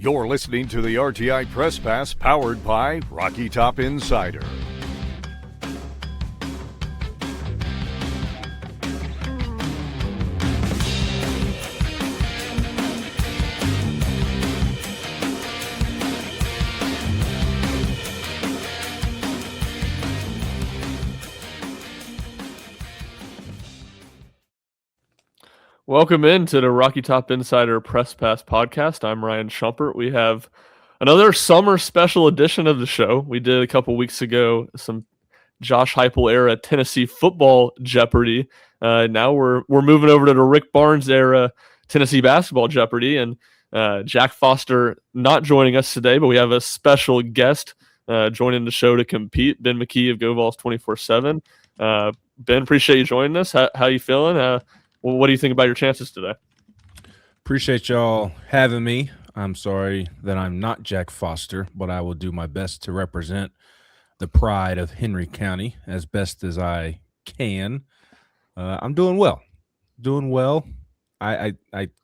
You're listening to the RTI Press Pass powered by Rocky Top Insider. Welcome into the Rocky Top Insider Press Pass podcast. I'm Ryan Schumpert. We have another summer special edition of the show. We did a couple weeks ago some Josh Heupel era Tennessee football Jeopardy. Now we're moving over to the Rick Barnes era Tennessee basketball Jeopardy, and Jack Foster not joining us today, but we have a special guest joining the show to compete. Ben McKee of vols 24/7. Ben, appreciate you joining us. How you feeling? Well, what do you think about your chances today? Appreciate y'all having me. I'm sorry that I'm not Jack Foster, but I will do my best to represent the pride of Henry County as best as I can. I'm doing well. I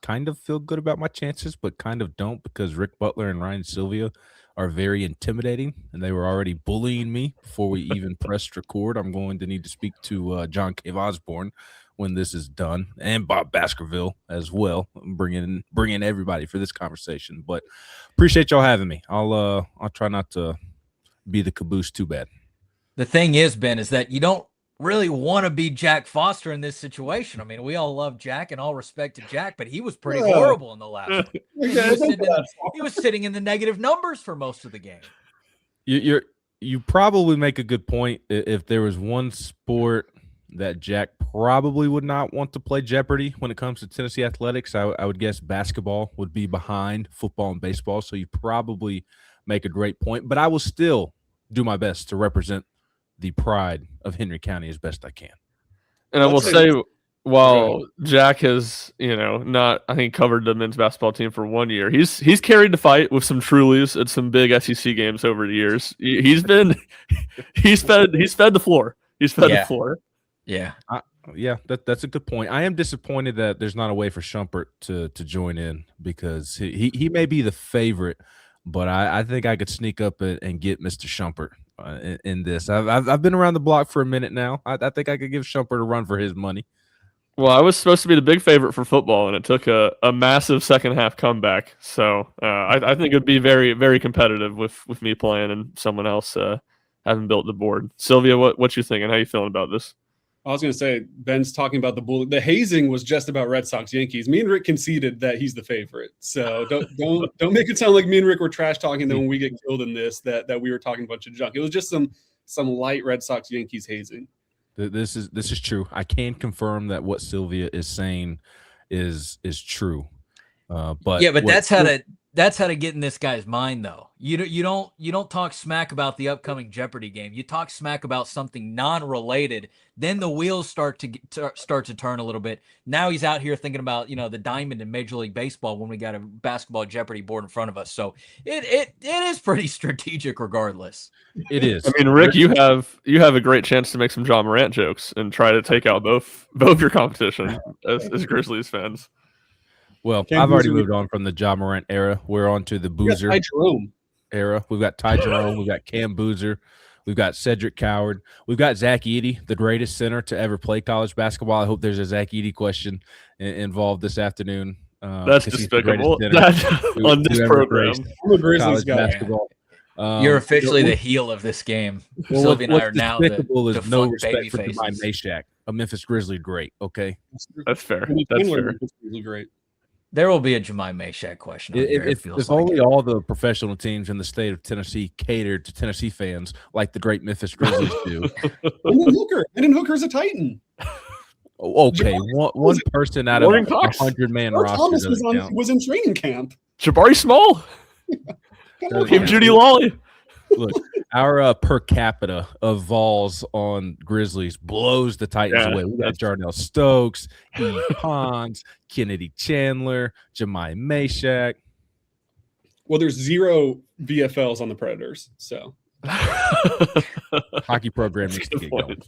kind of feel good about my chances, but kind of don't, because Rick Butler and Sylvia are very intimidating, and they were already bullying me before we even pressed record. I'm going to need to speak to John K. Osborne when this is done, and Bob Baskerville as well. I'm bringing everybody for this conversation, but appreciate y'all having me. I'll try not to be the caboose too bad. The thing is, Ben, is that you don't really want to be Jack Foster in this situation. I mean, we all love Jack and all respect to Jack, but he was pretty horrible in the last one. He was sitting in the negative numbers for most of the game. You probably make a good point. If there was one sport that Jack probably would not want to play Jeopardy when it comes to Tennessee athletics, I would guess basketball would be behind football and baseball. So you probably make a great point, but I will still do my best to represent the pride of Henry County as best I can. And I will say, while Jack has, not, I think, covered the men's basketball team for 1 year, he's carried the fight with some Trulies at some big SEC games over the years. He's fed the floor. He's fed the floor. Yeah. That's a good point. I am disappointed that there's not a way for Schumpert to join in, because he may be the favorite, but I think I could sneak up and get Mr. Schumpert in this. I've been around the block for a minute now. I think I could give Schumpert a run for his money. Well, I was supposed to be the big favorite for football, and it took a massive second half comeback. So I think it would be very, very competitive with me playing and someone else having built the board. Sylvia, what you thinking? How you feeling about this? I was going to say, Ben's talking about the hazing was just about Red Sox Yankees. Me and Rick conceded that he's the favorite. So don't make it sound like me and Rick were trash talking. Then when we get killed in this, that we were talking a bunch of junk. It was just some light Red Sox Yankees hazing. This is true. I can confirm that what Sylvia is saying is true. But that's how to get in this guy's mind, though. You don't talk smack about the upcoming Jeopardy game. You talk smack about something non-related. Then the wheels start to turn a little bit. Now he's out here thinking about the diamond in Major League Baseball when we got a basketball Jeopardy board in front of us. So it is pretty strategic, regardless. It is. I mean, Rick, you have a great chance to make some John Morant jokes and try to take out both your competition as Grizzlies fans. Well, I've already moved on from the John Morant era. We're on to the Boozer era. We've got Ty Jerome. We've got Cam Boozer. We've got Cedric Coward. We've got Zach Edey, the greatest center to ever play college basketball. I hope there's a Zach Edey question involved this afternoon. That's despicable. On this program. I'm a Grizzlies guy. Basketball. You're officially the heel of this game. Sylvia and I are now the no fun respect baby for faces. Jemai Mayshak, a Memphis Grizzly great. Okay, that's fair. That's fair. Really great. There will be a Jemai Mayshak question. If only all the professional teams in the state of Tennessee catered to Tennessee fans like the great Memphis Grizzlies do. And Hooker's a Titan. Okay, one person out of a 100-man roster. Thomas was in training camp. Jabari Small. Team Judy Lawley. Look, our per capita of vols on Grizzlies blows the Titans away. We got Jarnell Stokes, Eve Pons, Kennedy Chandler, Jemai Mayshak. Well, there's 0 VFLs on the Predators, so hockey program needs to get going.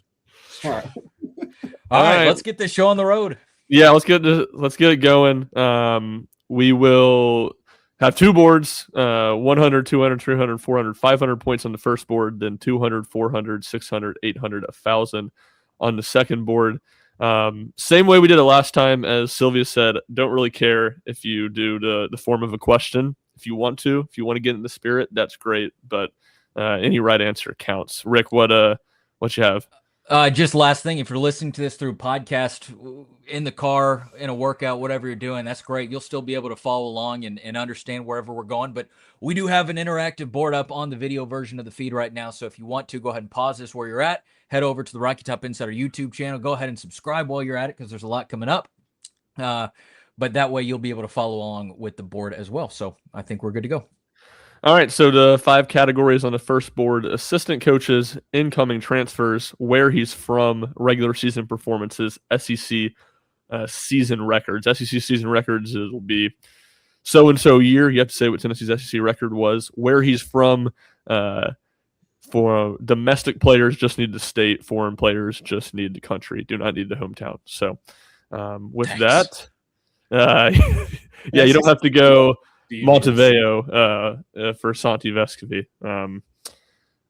All right, let's get this show on the road. Yeah, let's get it going. We will have two boards, 100, 200, 300, 400, 500 points on the first board, then 200, 400, 600, 800, 1,000 on the second board. Same way we did it last time. As Sylvia said, don't really care if you do the form of a question. If you want to get in the spirit, that's great. But any right answer counts. Rick, what you have? Just last thing, if you're listening to this through podcast in the car, in a workout, whatever you're doing, that's great. You'll still be able to follow along and understand wherever we're going. But we do have an interactive board up on the video version of the feed right now. So if you want to, go ahead and pause this where you're at. Head over to the Rocky Top Insider YouTube channel. Go ahead and subscribe while you're at it because there's a lot coming up. But that way you'll be able to follow along with the board as well. So I think we're good to go. All right, so the 5 categories on the first board: assistant coaches, incoming transfers, where he's from, regular season performances, SEC season records. SEC season records will be so-and-so year. You have to say what Tennessee's SEC record was. Where he's from, for domestic players, just need the state. Foreign players just need the country, do not need the hometown. So with Thanks. that, yeah, you don't have to go Montevideo for Santi Vescovi.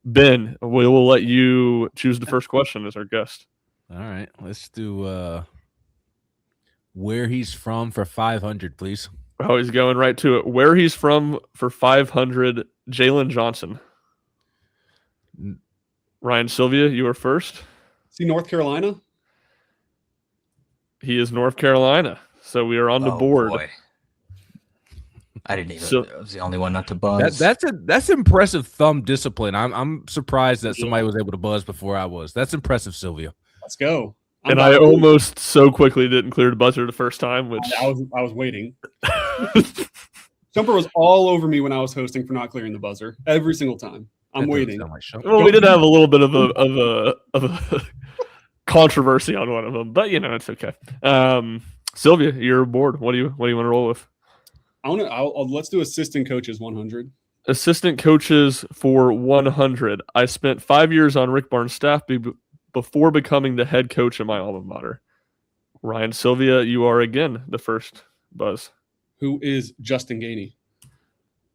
Ben, we will let you choose the first question as our guest. All right, let's do where he's from for 500, please. Oh, he's going right to it. Where he's from for 500, Jalen Johnson. Ryan, Sylvia, you are first. See North Carolina? He is North Carolina. So we are on the board. Boy. I didn't even. I was the only one not to buzz. That's impressive thumb discipline. I'm surprised that somebody was able to buzz before I was. That's impressive, Sylvia. Let's go. And I almost so quickly didn't clear the buzzer the first time, which I was waiting. Schumpert was all over me when I was hosting for not clearing the buzzer every single time. I'm waiting. Well, we did have a little bit of a controversy on one of them, but it's okay. Sylvia, you're bored. What do you want to roll with? Let's do assistant coaches 100. Assistant coaches for 100. I spent 5 years on Rick Barnes' staff before becoming the head coach of my alma mater. Ryan, Sylvia, you are again the first buzz. Who is Justin Gainey?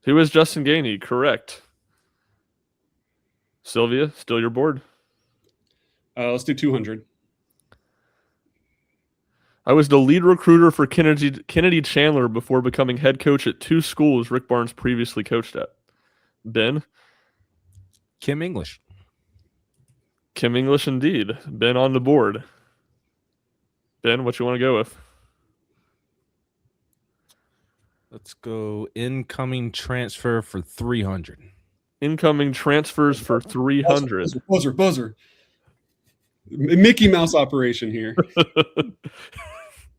Who is Justin Gainey? Correct. Sylvia, still your board. Let's do 200. I was the lead recruiter for Kennedy Chandler before becoming head coach at 2 schools Rick Barnes previously coached at. Ben? Kim English. Kim English indeed. Ben on the board. Ben, what you want to go with? Let's go incoming transfer for 300. Incoming transfers for 300. Buzzer. Mickey Mouse operation here.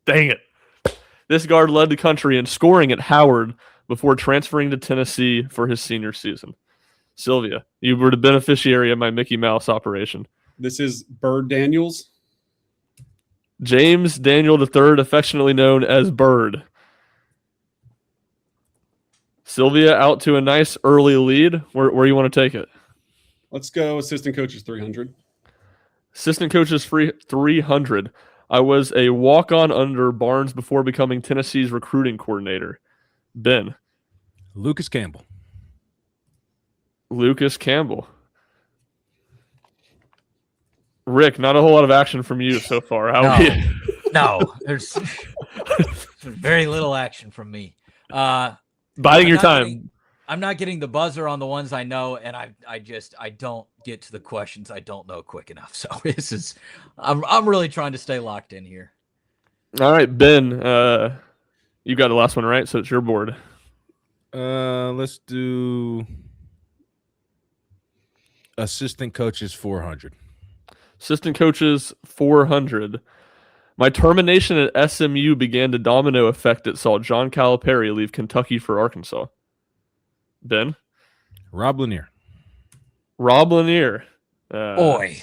Dang it. This guard led the country in scoring at Howard before transferring to Tennessee for his senior season. Sylvia, you were the beneficiary of my Mickey Mouse operation. This is Bird Daniels. James Daniel III, affectionately known as Bird. Sylvia out to a nice early lead. Where you want to take it? Let's go assistant coaches 300. Assistant coaches 300. I was a walk-on under Barnes before becoming Tennessee's recruiting coordinator. Ben. Lucas Campbell. Lucas Campbell. Rick, not a whole lot of action from you so far. No, there's very little action from me. Biding your time. I'm not getting the buzzer on the ones I know, and I don't get to the questions I don't know quick enough. So I'm really trying to stay locked in here. All right, Ben, you got the last one right, so it's your board. Let's do assistant coaches 400. Assistant coaches 400. My termination at SMU began the domino effect that saw John Calipari leave Kentucky for Arkansas. Ben? Rob Lanier. Boy.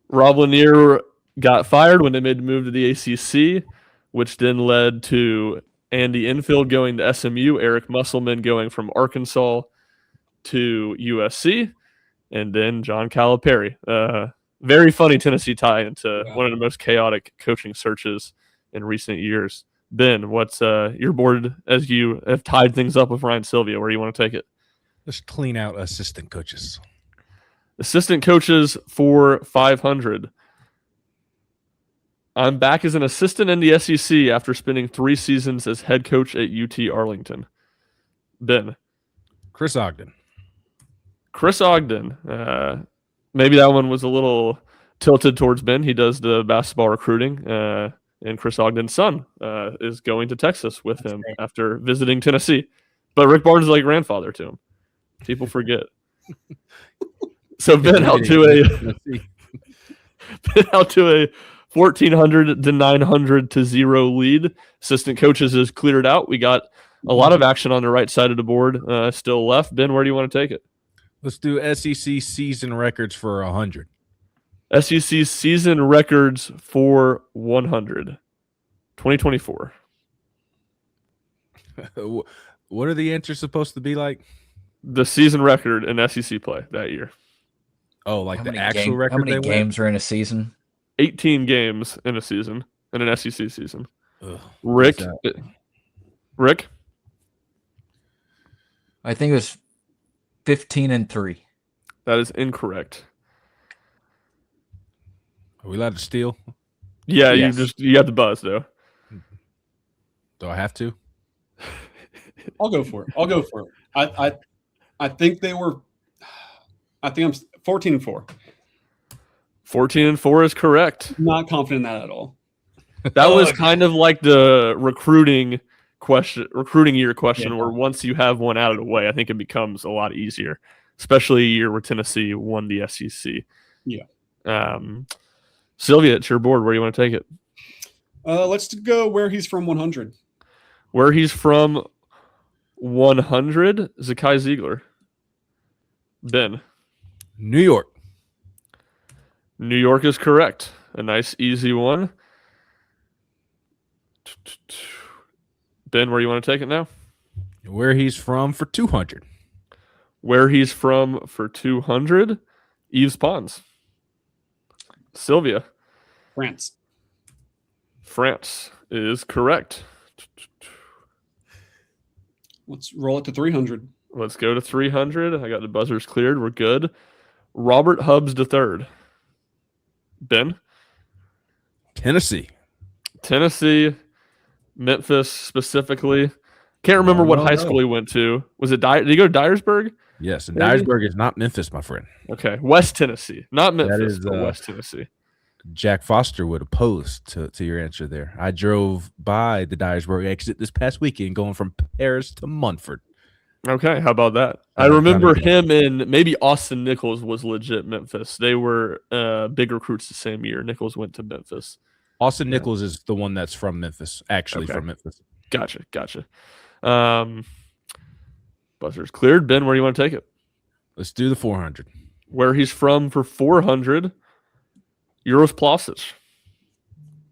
Rob Lanier got fired when they made the move to the ACC, which then led to Andy Enfield going to SMU, Eric Musselman going from Arkansas to USC, and then John Calipari. Very funny Tennessee tie into one of the most chaotic coaching searches in recent years. Ben, what's your board as you have tied things up with Ryan Sylvia? Where do you want to take it? Let's clean out assistant coaches. Assistant coaches for 500. I'm back as an assistant in the SEC after spending 3 seasons as head coach at UT Arlington. Ben. Chris Ogden. Chris Ogden. Maybe that one was a little tilted towards Ben. He does the basketball recruiting. And Chris Ogden's son is going to Texas with him after visiting Tennessee. But Rick Barnes is like grandfather to him. People forget. So Ben out to a 1,400 to 900 to 0 lead. Assistant coaches is cleared out. We got a lot of action on the right side of the board still left. Ben, where do you want to take it? Let's do SEC season records for 100. SEC season records for 100. 2024. What are the answers supposed to be like? The season record in SEC play that year. Oh, like How the many actual record How many they games are in a season? 18 games in a season, in an SEC season. Ugh, Rick? I think it was 15-3. That is incorrect. Are we allowed to steal? Yeah, Yes. you got the buzz though. Do I have to? I'll go for it. I think they were. I think I'm 14-4. 14-4 is correct. Not confident in that at all. That was kind of like the recruiting year question, where once you have one out of the way, I think it becomes a lot easier, especially a year where Tennessee won the SEC. Yeah. Sylvia, it's your board. Where do you want to take it? Let's go where he's from 100. Where he's from 100, Zakai Ziegler. Ben. New York. New York is correct. A nice, easy one. Ben, where do you want to take it now? Where he's from for 200. Where he's from for 200, Yves Pons. Sylvia. France is correct. Let's roll it to 300. Let's go to 300. I got the buzzers cleared. We're good. Robert Hubbs III. Ben? Tennessee. Memphis specifically. Can't remember what high school he went to. Was it did he go to Dyersburg? Yes, and Maybe? Dyersburg is not Memphis, my friend. Okay. West Tennessee. Not Memphis, is, but West Tennessee. Jack Foster would oppose to your answer there. I drove by the Dyersburg exit this past weekend going from Paris to Munford. Okay, how about that? I remember him and maybe Austin Nichols was legit Memphis. They were big recruits the same year. Nichols went to Memphis. Austin Nichols is the one that's from Memphis, actually Okay. from Memphis. Gotcha. Buzzer's cleared. Ben, where do you want to take it? Let's do the 400. Where he's from for 400, Uros Plasic.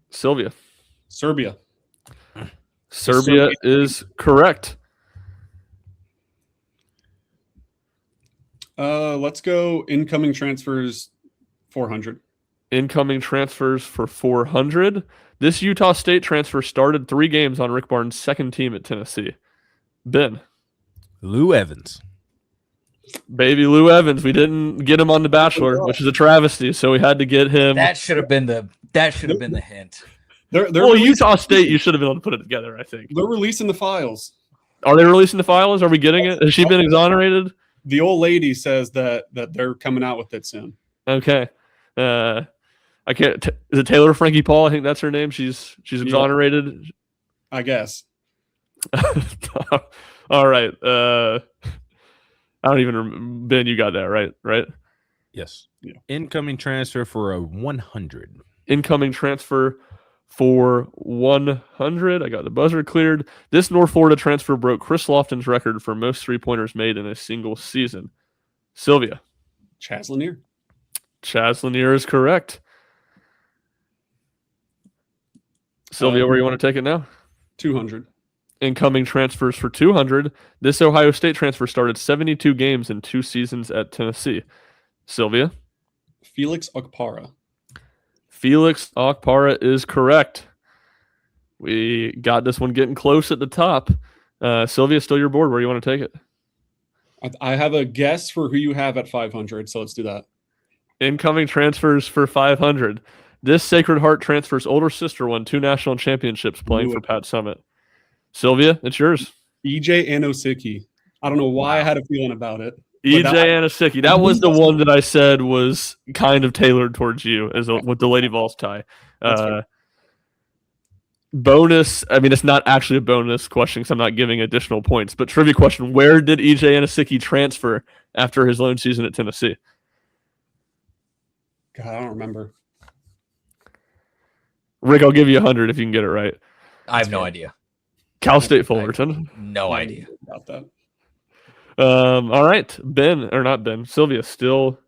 Sylvia. Serbia. Serbia is correct. Let's go incoming transfers 400. Incoming transfers for 400. This Utah State transfer started 3 games on Rick Barnes' second team at Tennessee. Ben. Lou Evans. Baby Lou Evans. We didn't get him on The Bachelor, which is a travesty, so we had to get him. That should have been the hint. They're Utah State, you should have been able to put it together, I think. They're releasing the files. Are they releasing the files? Are we getting it? Has she been exonerated? The old lady says that they're coming out with it soon. Okay. I can't. Is it Taylor Frankie Paul? I think that's her name. She's exonerated. I guess. All right. I don't even remember. Ben, you got that right? Yes. Yeah. Incoming transfer for a 100. Incoming transfer for 100. I got the buzzer cleared. This North Florida transfer broke Chris Lofton's record for most 3-pointers made in a single season. Sylvia. Chaz Lanier. Chaz Lanier is correct. Sylvia, where you want to take it now? 200. Incoming transfers for 200. This Ohio State transfer started 72 games in 2 seasons at Tennessee. Sylvia. Felix Okpara. Felix Okpara is correct. We got this one getting close at the top. Sylvia, still your board. Where do you want to take it? I have a guess for who you have at 500, so let's do that. Incoming transfers for 500. This Sacred Heart transfer's older sister won 2 national championships playing for Pat Summitt. Sylvia, it's yours. EJ Anosicki. I don't know why I had a feeling about it. EJ Anosicki. That was the one that I said was kind of tailored towards you with the Lady Vols tie. Bonus. I mean, it's not actually a bonus question because I'm not giving additional points. But trivia question: where did EJ Anosicki transfer after his loan season at Tennessee? God, I don't remember. Rick, I'll give you 100 if you can get it right. I have no idea. Cal State Fullerton. No idea about that. All right, Ben or not Ben? Sylvia, still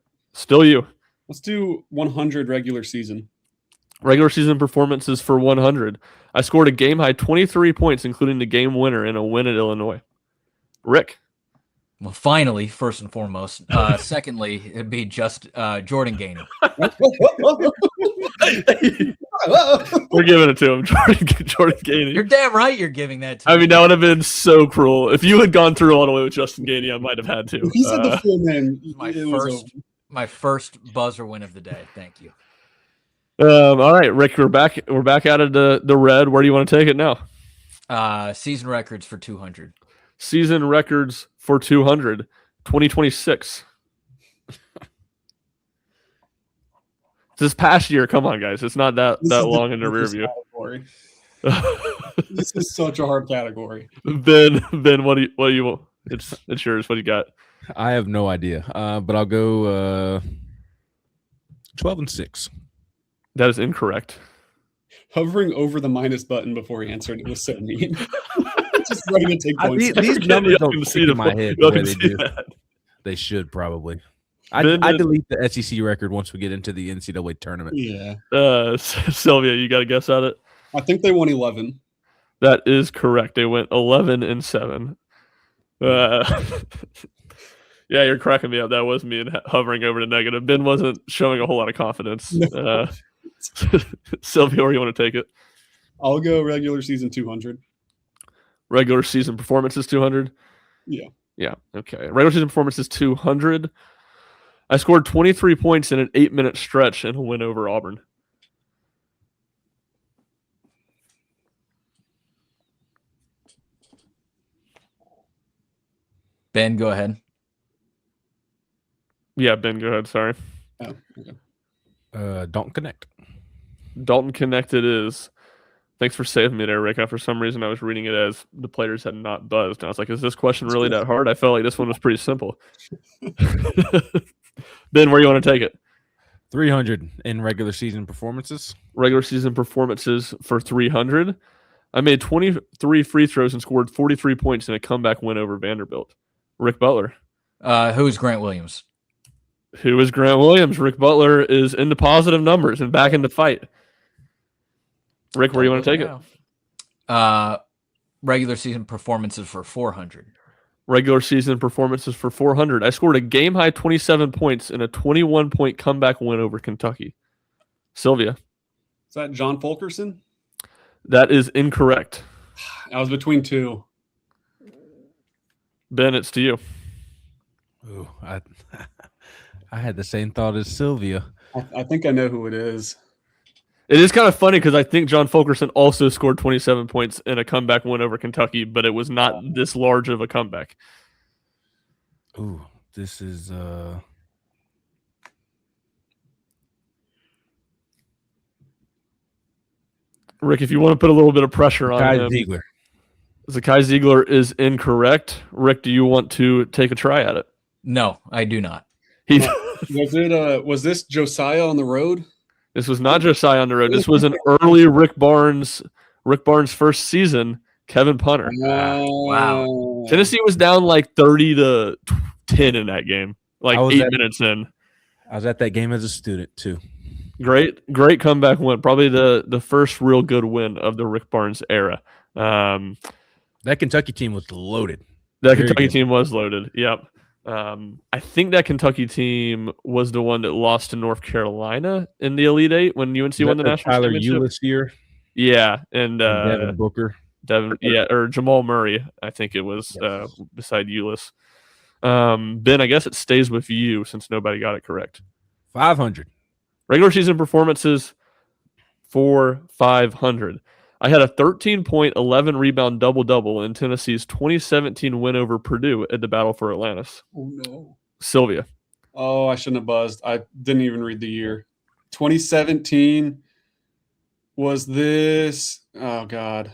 you. Let's do 100 regular season. Regular season performances for 100. I scored a game high 23 points, including the game winner in a win at Illinois. Rick. Well, finally, first and foremost. Secondly, it'd be just Jordan Gainey. We're giving it to him, Jordan Gainey. You're damn right you're giving that to I mean, that would have been so cruel. If you had gone through all the way with Justin Gainey, I might have had to. He said the full name. My first buzzer win of the day. Thank you. All right, Rick, we're back out of the red. Where do you want to take it now? Season records for 200. Season records for 200, 2026. This past year, come on, guys. It's not that long in the rear view. This is such a hard category. Ben, what do you want? It's yours. What do you got? I have no idea, but I'll go 12-6. That is incorrect. Hovering over the minus button before he answered it was so mean. Just ready to take points. These numbers don't stick in my head the way they do. They should probably. I delete the SEC record once we get into the NCAA tournament. Yeah. Sylvia, you got a guess at it? I think they won 11. That is correct. They went 11-7. Yeah, you're cracking me up. That was me and hovering over the negative. Ben wasn't showing a whole lot of confidence. No. Sylvia, where do you want to take it? I'll go regular season 200. Regular season performances 200? Yeah. Yeah, okay. Regular season performances 200. I scored 23 points in an 8-minute stretch in a win over Auburn. Ben, go ahead. Yeah, Ben, go ahead. Sorry. Oh, okay. Dalton Connect. Dalton Connect it is. Thanks for saving me there, Rick. For some reason, I was reading it as the players had not buzzed. And I was like, is this question really that hard? I felt like this one was pretty simple. Ben, where do you want to take it? 300 in regular season performances. Regular season performances for 300. I made 23 free throws and scored 43 points in a comeback win over Vanderbilt. Rick Butler. Who's Grant Williams? Who is Grant Williams? Rick Butler is into positive numbers and back in the fight. Rick, where do you want to take it? Regular season performances for 400. Regular season performances for 400. I scored a game-high 27 points in a 21-point comeback win over Kentucky. Sylvia. Is that John Fulkerson? That is incorrect. I was between two. Ben, it's to you. Ooh, I had the same thought as Sylvia. I think I know who it is. It is kind of funny because I think John Fulkerson also scored 27 points in a comeback win over Kentucky, but it was not this large of a comeback. Ooh, this is Rick, if you want to put a little bit of pressure on him. Ziegler. Zakai Ziegler is incorrect. Rick, do you want to take a try at it? No, I do not. Was this Josiah on the road? This was not Josiah on the road. This was an early Rick Barnes first season, Kevin Punter. Wow. Tennessee was down like 30-10 in that game, like 8 minutes in. I was at that game as a student too. Great comeback win. Probably the first real good win of the Rick Barnes era. That Kentucky team was loaded. Kentucky team was loaded. Yep. I think that Kentucky team was the one that lost to North Carolina in the Elite Eight when UNC won the national championship. Tyler Ulis year. Yeah, and Devin Booker. Devin, yeah, or Jamal Murray, I think it was beside Ulyss. Ben, I guess it stays with you since nobody got it correct. 500. Regular season performances for 500. I had a 13-point, 11-rebound double-double in Tennessee's 2017 win over Purdue at the Battle for Atlantis. Oh, no. Sylvia. Oh, I shouldn't have buzzed. I didn't even read the year. 2017 was this. Oh, God.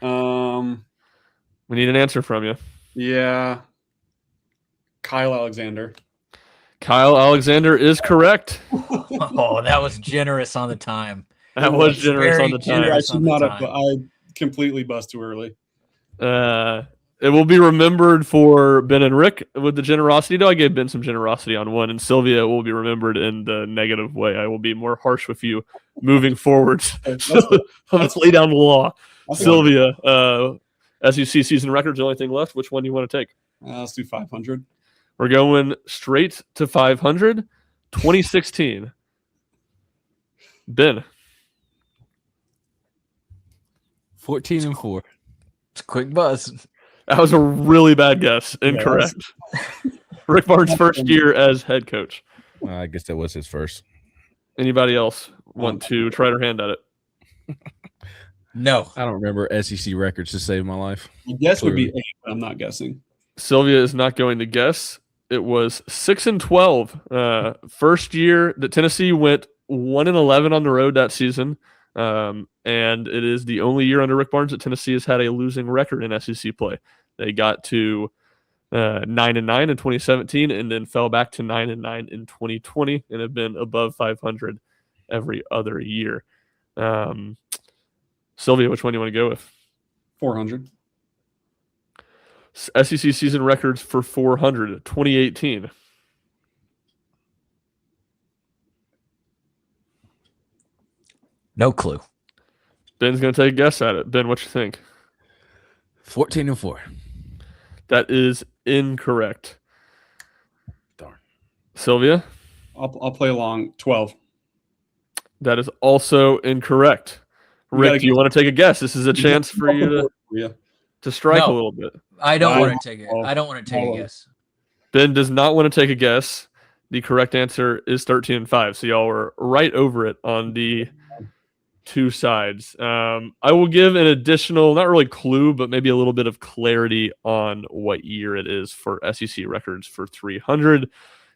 We need an answer from you. Yeah. Kyle Alexander. Kyle Alexander is correct. Oh, that was generous on the time. That was generous Very on the time. I generous should on the not have. time. I completely buzzed too early. It will be remembered for Ben and Rick with the generosity. Though I gave Ben some generosity on one, and Sylvia will be remembered in the negative way. I will be more harsh with you moving forward. Let's lay down the law. Sylvia, SEC season records, the only thing left. Which one do you want to take? Let's do 500. We're going straight to 500. 2016. Ben. 14-4. It's a quick buzz. That was a really bad guess. Incorrect. Rick Barnes' first year as head coach. I guess that was his first. Anybody else want to try their hand at it? No. I don't remember SEC records to save my life. My guess would be 8, but I'm not guessing. Sylvia is not going to guess. It was 6-12. First year that Tennessee went 1-11 on the road that season. And it is the only year under Rick Barnes that Tennessee has had a losing record in SEC play. They got to 9-9 in 2017 and then fell back to 9-9 in 2020 and have been above 500 every other year. Sylvia, which one do you want to go with? 400. SEC season records for 400, 2018. No clue. Ben's going to take a guess at it. Ben, what you think? 14-4. That is incorrect. Darn. Sylvia? I'll play along. 12. That is also incorrect. Rick, do you want to take a guess? This is a chance for you to strike a little bit. I don't want to take it. I don't want to take a guess. Ben does not want to take a guess. The correct answer is 13-5. So y'all were right over it on the two sides. I will give an additional, not really clue, but maybe a little bit of clarity on what year it is for SEC records for 300.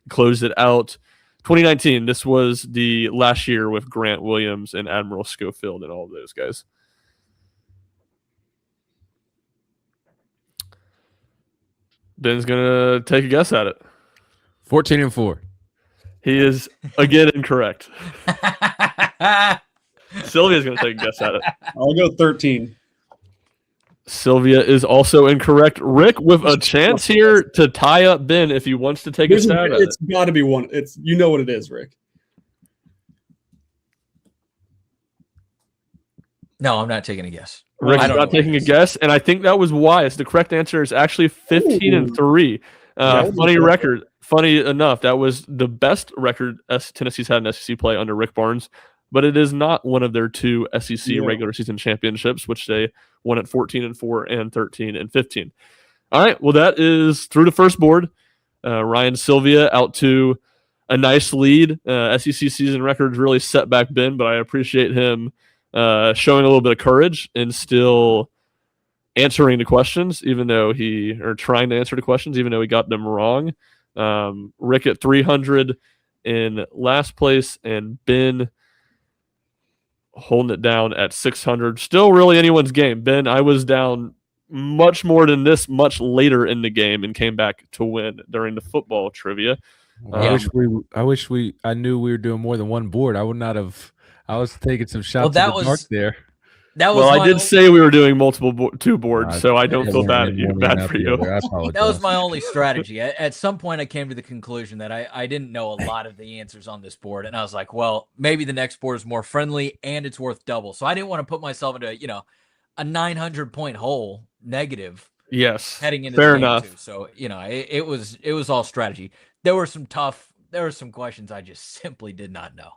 Closed it out. 2019, this was the last year with Grant Williams and Admiral Schofield and all of those guys. Ben's going to take a guess at it. 14-4. He is, again, incorrect. Sylvia's going to take a guess at it. I'll go 13. Sylvia is also incorrect. Rick with a chance here to tie up Ben if he wants to take a stab at it. It's got to be one. It's what it is, Rick. No, I'm not taking a guess. Rick's not taking a guess, and I think that was wise. The correct answer is actually 15-3. Funny record. Funny enough, that was the best record Tennessee's had in SEC play under Rick Barnes, but it is not one of their two SEC regular season championships, which they won at 14-4 and 13-15. All right, well, that is through the first board. Ryan Sylvia out to a nice lead. SEC season records really set back Ben, but I appreciate him showing a little bit of courage and still answering the questions, trying to answer the questions, even though he got them wrong. Rick at 300 in last place, and Ben holding it down at 600. Still really anyone's game. Ben, I was down much more than this much later in the game and came back to win during the football trivia. I knew we were doing more than one board. I would not have. I was taking some shots in the dark there. I did say we were doing two boards, so I don't feel bad for you. That was my only strategy. At some point, I came to the conclusion that I didn't know a lot of the answers on this board, and I was like, well, maybe the next board is more friendly and it's worth double. So I didn't want to put myself into a 900-point hole negative. Yes, heading into fair the game enough. too. So it was all strategy. There were some questions I just simply did not know,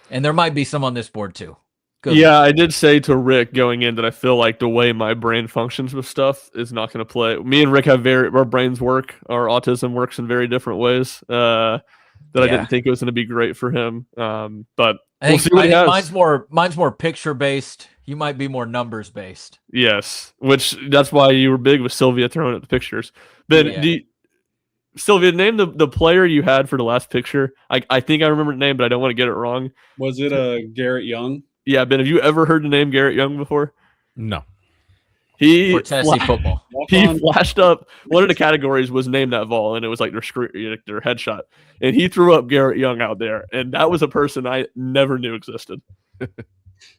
and there might be some on this board too. Good Yeah, luck. I did say to Rick going in that I feel like the way my brain functions with stuff is not going to play. Me and Rick have our brains work. Our autism works in very different ways. That I didn't think it was going to be great for him. But we'll see what he has. Mine's more picture based. You might be more numbers based. Yes, which that's why you were big with Sylvia throwing up the pictures. Ben, Yeah. Sylvia, name the player you had for the last picture. I think I remember the name, but I don't want to get it wrong. Was it Garrett Young? Yeah, Ben, have you ever heard the name Garrett Young before? No. For Tennessee football. He flashed up. One of the categories was name that vol, and it was like their headshot. And he threw up Garrett Young out there, and that was a person I never knew existed.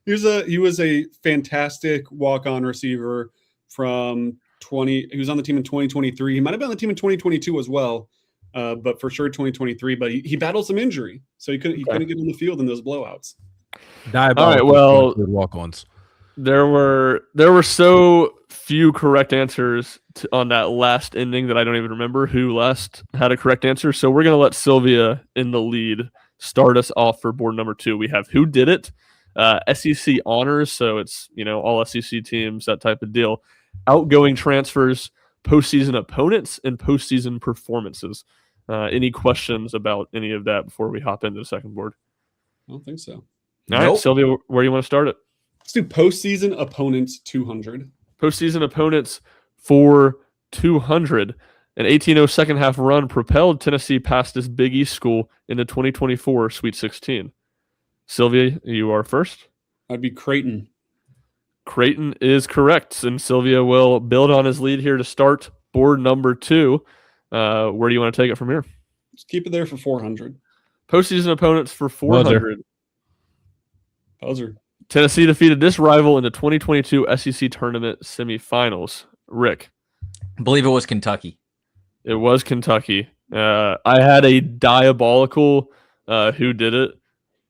He was a fantastic walk-on receiver from 20. He was on the team in 2023. He might have been on the team in 2022 as well, but for sure 2023. But he battled some injury, so he couldn't get on the field in those blowouts. All right, well, walk-ons. There were so few correct answers on that last ending that I don't even remember who last had a correct answer. So we're gonna let Sylvia in the lead start us off for board number 2. We have who did it, SEC honors, so it's all SEC teams, that type of deal. Outgoing transfers, postseason opponents, and postseason performances. Any questions about any of that before we hop into the second board? I don't think so. All right, Sylvia, where do you want to start it? Let's do postseason opponents 200. Postseason opponents for 200. An 18-0 second half run propelled Tennessee past this Big East school in the 2024 Sweet 16. Sylvia, you are first. I'd be Creighton. Creighton is correct, and Sylvia will build on his lead here to start board number 2. Where do you want to take it from here? Let's keep it there for 400. Postseason opponents for 400. Buzzer. Tennessee defeated this rival in the 2022 SEC tournament semifinals. Rick. I believe it was Kentucky. It was Kentucky. I had a diabolical who did it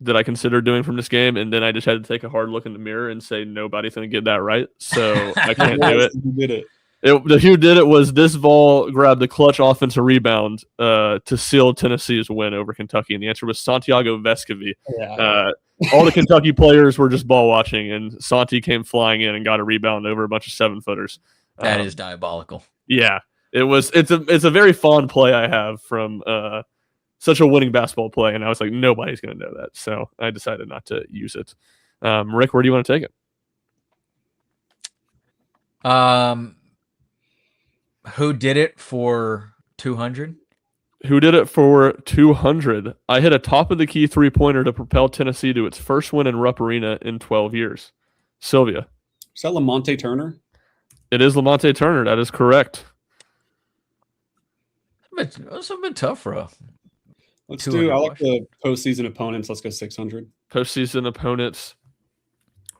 that I considered doing from this game, and then I just had to take a hard look in the mirror and say nobody's going to get that right, so I can't do it. Who did it? The who did it was this vol grabbed the clutch offensive rebound to seal Tennessee's win over Kentucky, and the answer was Santiago Vescovi. Yeah. All the Kentucky players were just ball watching, and Santi came flying in and got a rebound over a bunch of 7-footers. That is diabolical. Yeah, it's a very fond play I have from such a winning basketball play, and I was like, nobody's going to know that, so I decided not to use it. Rick, where do you want to take it? Who did it for 200? Who did it for 200? I hit a top-of-the-key three-pointer to propel Tennessee to its first win in Rupp Arena in 12 years. Sylvia. Is that Lamonte Turner? It is Lamonte Turner. That is correct. It's been tough for us. Let's do. I like the postseason opponents. Let's go 600. Postseason opponents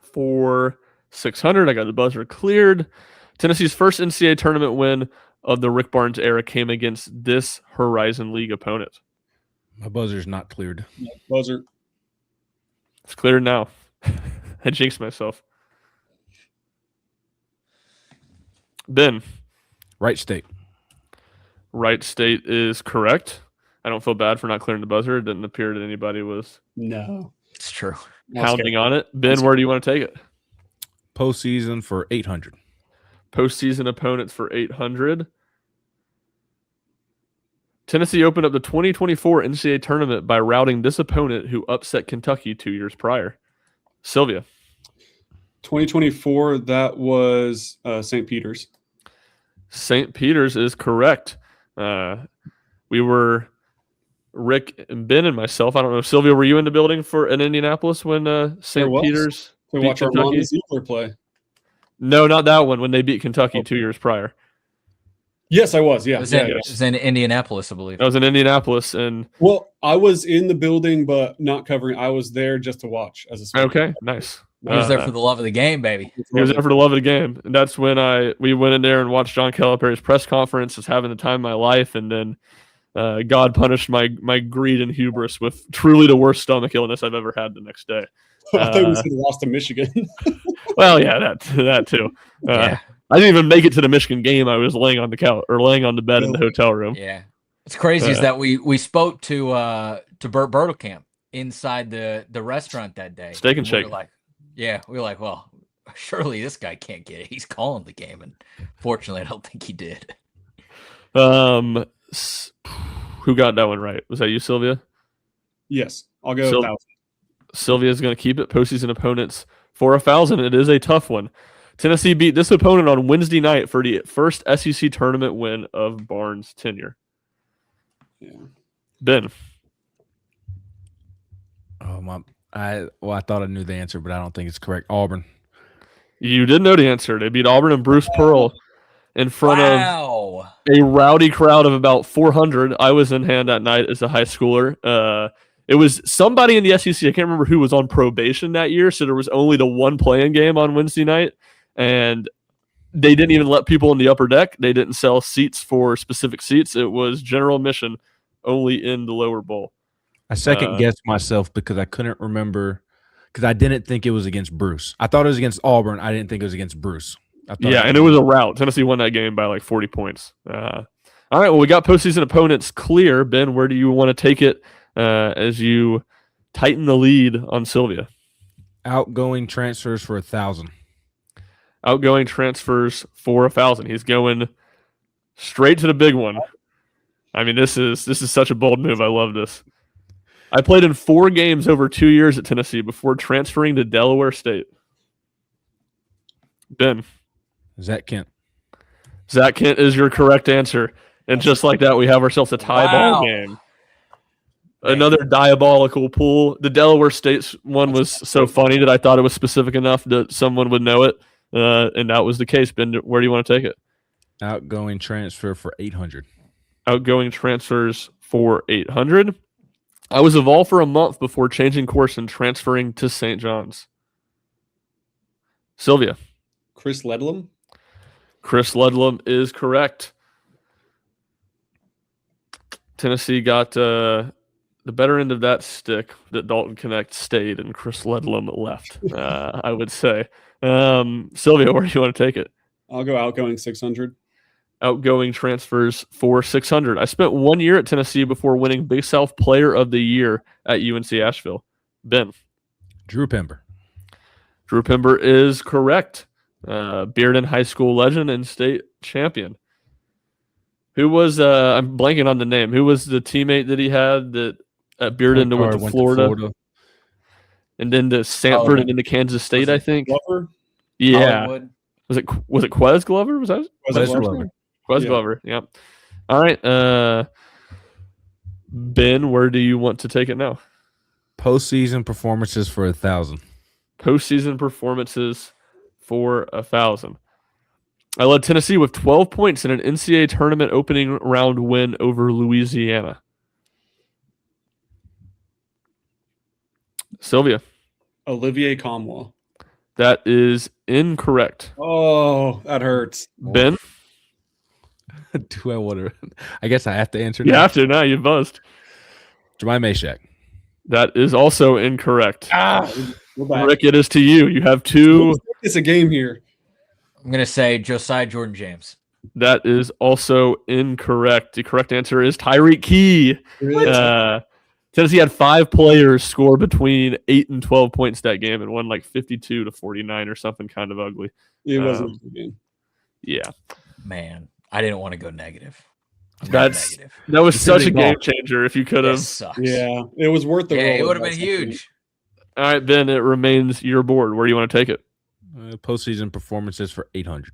for 600. I got the buzzer cleared. Tennessee's first NCAA tournament win of the Rick Barnes era came against this Horizon League opponent. My buzzer's not cleared. Yeah, buzzer. It's cleared now. I jinxed myself. Ben. Wright State. Wright State is correct. I don't feel bad for not clearing the buzzer. It didn't appear that anybody was It's true. pounding on it. Ben, where do you want to take it? Postseason for 800. Postseason opponents for 800. Tennessee opened up the 2024 NCAA tournament by routing this opponent who upset Kentucky 2 years prior. Sylvia. 2024, that was St. Peter's. St. Peter's is correct. We were Rick and Ben and myself. I don't know, Sylvia, were you in the building for in Indianapolis when St. Peter's We beat watch our Kentucky? Ziegler play. No, not that one. When they beat Kentucky 2 years prior. Yes, I was. Yeah, It was, yeah, in, yeah. it was in Indianapolis, I believe. That was in Indianapolis, and Well, I was in the building, but not covering. I was there just to watch as a spectator. okay, nice. He was there for the love of the game, baby. He was there for the love of the game. And that's when we went in there and watched John Calipari's press conference, just having the time of my life, and then God punished my greed and hubris with truly the worst stomach illness I've ever had the next day. I thought we said lost to Michigan. Well, yeah, that too. Yeah. I didn't even make it to the Michigan game. I was laying on the couch or laying on the bed in the hotel room. Yeah. What's crazy is that we spoke to Bert Bertelkamp inside the restaurant that day. Steak and Shake. We were like, Yeah, we were like, well, surely this guy can't get it. He's calling the game, and fortunately, I don't think he did. Who got that one right? Was that you, Sylvia? Yes, I'll go Syl- 1,000. Sylvia's going to keep it. Postseason opponents for 1,000. It is a tough one. Tennessee beat this opponent on Wednesday night for the first SEC tournament win of Barnes' tenure. Yeah. Ben. Oh, I thought I knew the answer, but I don't think it's correct. Auburn. You did know the answer. They beat Auburn and Bruce Pearl in front of a rowdy crowd of about 400. I was in hand that night as a high schooler. It was somebody in the SEC. I can't remember who was on probation that year, so there was only the one playing game on Wednesday night, and they didn't even let people in the upper deck. They didn't sell seats for specific seats. It was general admission only in the lower bowl. I second guessed myself because I couldn't remember because I didn't think it was against Bruce. I thought it was against Auburn. I didn't think it was against Bruce. Yeah, and it was a rout. Tennessee won that game by like 40 points. All right, well, we got postseason opponents clear. Ben, where do you want to take it as you tighten the lead on Sylvia? Outgoing transfers for 1,000. Outgoing transfers for 1,000. He's going straight to the big one. I mean, this is such a bold move. I love this. I played in 4 games over 2 years at Tennessee before transferring to Delaware State. Ben. Zach Kent. Zach Kent is your correct answer. And just like that, we have ourselves a tie ball game. Another diabolical pool. The Delaware State one was so funny that I thought it was specific enough that someone would know it. And that was the case. Ben, where do you want to take it? Outgoing transfer for 800. Outgoing transfers for 800. I was a Vol for a month before changing course and transferring to St. John's. Sylvia. Chris Ledlam. Chris Ledlam is correct. Tennessee got the better end of that stick that Dalton Connect stayed and Chris Ledlam left, I would say. Sylvia, where do you want to take it? I'll go outgoing 600. Outgoing transfers for 600. I spent 1 year at Tennessee before winning Big South Player of the Year at UNC Asheville. Ben. Drew Pember. Drew Pember is correct. Bearden High School legend and state champion. Who was, I'm blanking on the name, who was the teammate that he had that at Bearden that went to Florida? And then to Sanford and then to Kansas State, I think. Glover? Yeah. Hollywood. Was it Quez Glover? Was that? Quez Glover. Quez Yeah. Glover, yeah. All right. Ben, where do you want to take it now? Postseason performances for 1,000. Postseason performances for 1,000. I led Tennessee with 12 points in an NCAA tournament opening round win over Louisiana. Sylvia. Olivier Comwa. That is incorrect. Oh, that hurts. Ben? Do I want to? I guess I have to answer You now. have to now. You buzzed. Jemai Meshack. That is also incorrect. We're back. Rick, it is to you. You have 2. It's a game here. I'm going to say Josiah Jordan James. That is also incorrect. The correct answer is Tyreek Key. Tennessee had 5 players score between 8 and 12 points that game and won like 52-49 or something kind of ugly. It wasn't a game. Yeah. Man, I didn't want to go negative. That was such a game changer if you could That have. sucks. Yeah, it was worth the Yeah, roll. it would have been huge. All right, Ben, it remains your board. Where do you want to take it? Postseason performances for 800.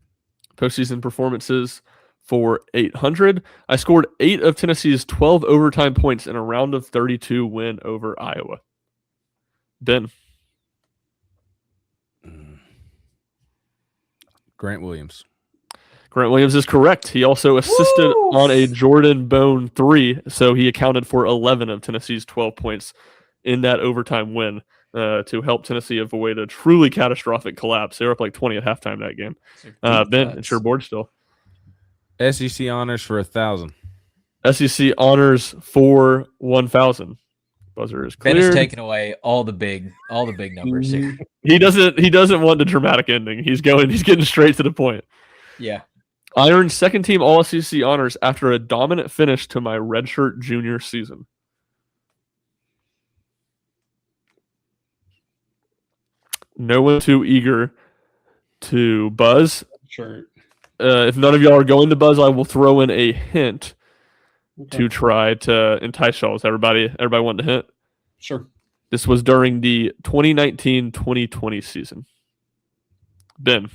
Postseason performances for 800. I scored 8 of Tennessee's 12 overtime points in a round of 32 win over Iowa. Ben. Grant Williams. Grant Williams is correct. He also assisted on a Jordan Bone 3, so he accounted for 11 of Tennessee's 12 points in that overtime win to help Tennessee avoid a truly catastrophic collapse. They were up like 20 at halftime that game. Ben, it's your board still. SEC honors for 1,000. SEC honors for 1,000. Buzzer is clear. Ben is taking away all the big numbers here. He doesn't want the dramatic ending. He's getting straight to the point. Yeah. I earned second team All SEC honors after a dominant finish to my redshirt junior season. no one too eager to buzz. Sure. If none of y'all are going to buzz, I will throw in a hint Okay. to try to entice y'all. Is everybody want to hint? Sure. This was during the 2019-2020 season. Ben.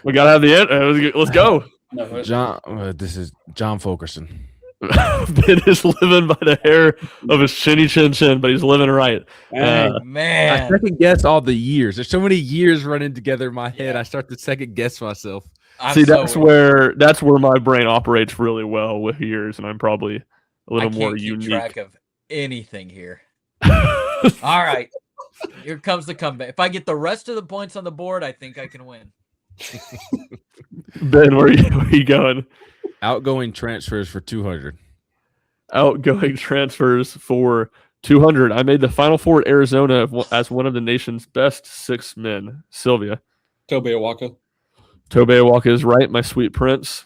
We gotta have the hint. Let's go. No, This is John Fulkerson. Ben is living by the hair of his chinny chin, but he's living right. Dang. I Man, second guess all the years. There's so many years running together in my head. Yeah. I start to second guess myself. I'm See, so that's where my brain operates really well with years, and I'm probably a I little can't more keep unique. track of anything here. All right, here comes the comeback. If I get the rest of the points on the board, I think I can win. Ben, where are you going? Outgoing transfers for 200. Outgoing transfers for 200. I made the Final Four at Arizona as one of the nation's best 6 men. Sylvia. Tobe Awaka. Tobe Awaka is right, my sweet prince.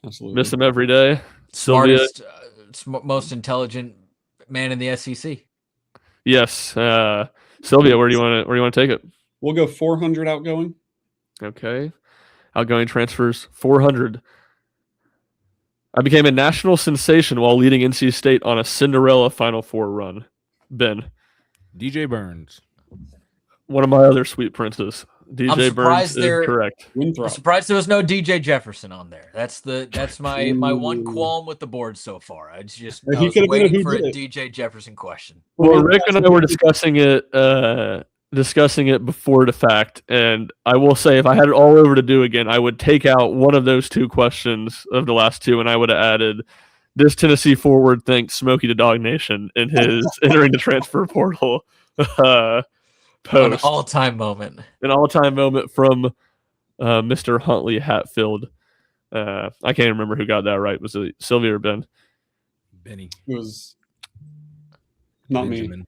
Absolutely. Miss him every day. Sylvia. Smartest, most intelligent man in the SEC. Yes. Sylvia, where do you want to take it? We'll go 400 outgoing. Okay. Outgoing transfers 400. I became a national sensation while leading NC State on a Cinderella Final Four run. Ben. DJ Burns. One of my other sweet princes. DJ Burns surprised is correct. I'm Winthrop. surprised there was no DJ Jefferson on there. That's my one qualm with the board so far. I He was could have been a waiting who for a did it. DJ Jefferson question. Well, Rick and I were discussing it before the fact, and I will say if I had it all over to do again, I would take out one of those 2 questions of the last 2, and I would have added this Tennessee forward thanks Smokey the Dog Nation in his entering the transfer portal An post. all-time moment. An all-time moment from Mr. Huntley Hatfield. I can't even remember who got that right. Was it Sylvia or Ben? Benny. It was not me. Benjamin.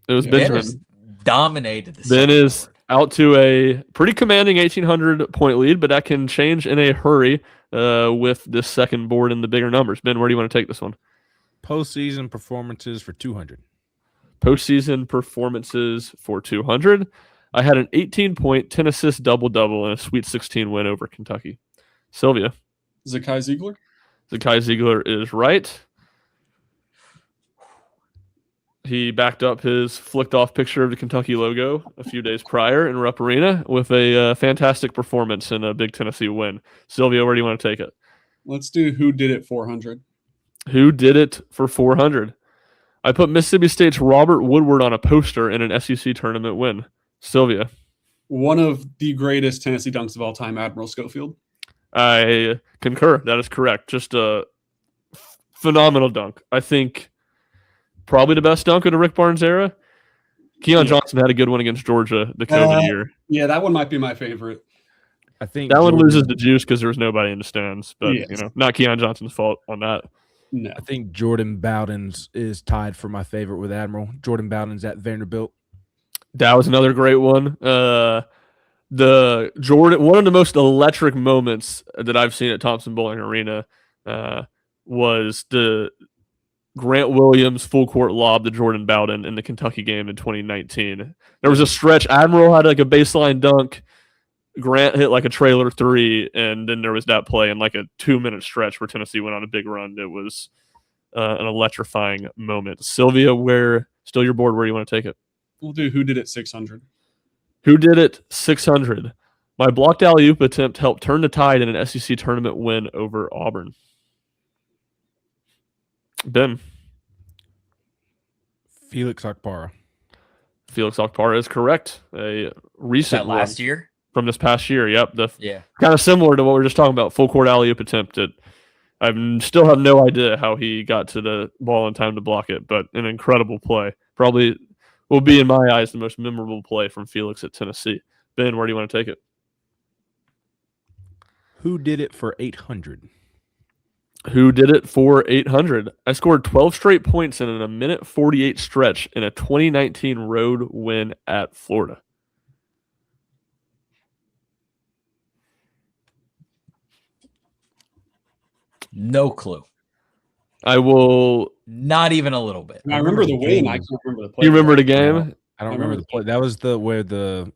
It was Yeah. Ben Benjamin. has dominated the Ben second is board. out to a pretty commanding 1,800 point lead, but that can change in a hurry with this second board and the bigger numbers. Ben, where do you want to take this one? Postseason performances for 200. Postseason performances for 200. I had an 18-point, 10-assist double-double and a Sweet 16 win over Kentucky. Sylvia. Zakai Ziegler. Zakai Ziegler is right. He backed up his flicked-off picture of the Kentucky logo a few days prior in Rupp Arena with a fantastic performance and a big Tennessee win. Sylvia, where do you want to take it? Let's do who did it 400. Who did it for 400? I put Mississippi State's Robert Woodward on a poster in an SEC tournament win. Sylvia. One of the greatest Tennessee dunks of all time, Admiral Schofield. I concur. That is correct. Just a phenomenal dunk. I think probably the best dunk of the Rick Barnes era. Keon Johnson had a good one against Georgia the COVID year. Yeah, that one might be my favorite. I think That one Jordan- loses the juice because there was nobody in the stands. But, Yes. not Keon Johnson's fault on that. No. I think Jordan Bowden's is tied for my favorite with Admiral. Jordan Bowden's at Vanderbilt. That was another great one. The Jordan, one of the most electric moments that I've seen at Thompson Bowling Arena was the Grant Williams full court lob to Jordan Bowden in the Kentucky game in 2019. There was a stretch. Admiral had like a baseline dunk. Grant hit like a trailer 3, and then there was that play in like a 2-minute stretch where Tennessee went on a big run. It was an electrifying moment. Sylvia, still your board, where do you want to take it? We'll do who did it 600. Who did it 600? My blocked alley-oop attempt helped turn the tide in an SEC tournament win over Auburn. Ben. Felix Akpara. Felix Akpara is correct. A recent That last one year? from this past year. Yep. Yeah. Kind of similar to what we were just talking about. Full court alley-oop attempt. I still have no idea how he got to the ball in time to block it, but an incredible play. Probably will be, in my eyes, the most memorable play from Felix at Tennessee. Ben, where do you want to take it? Who did it for 800? Who did it for 800? I scored 12 straight points in a 1:48 stretch in a 2019 road win at Florida. No clue. I will Not even a little bit. I remember the win. I can't remember the play. You remember the game? I don't remember the play. That was where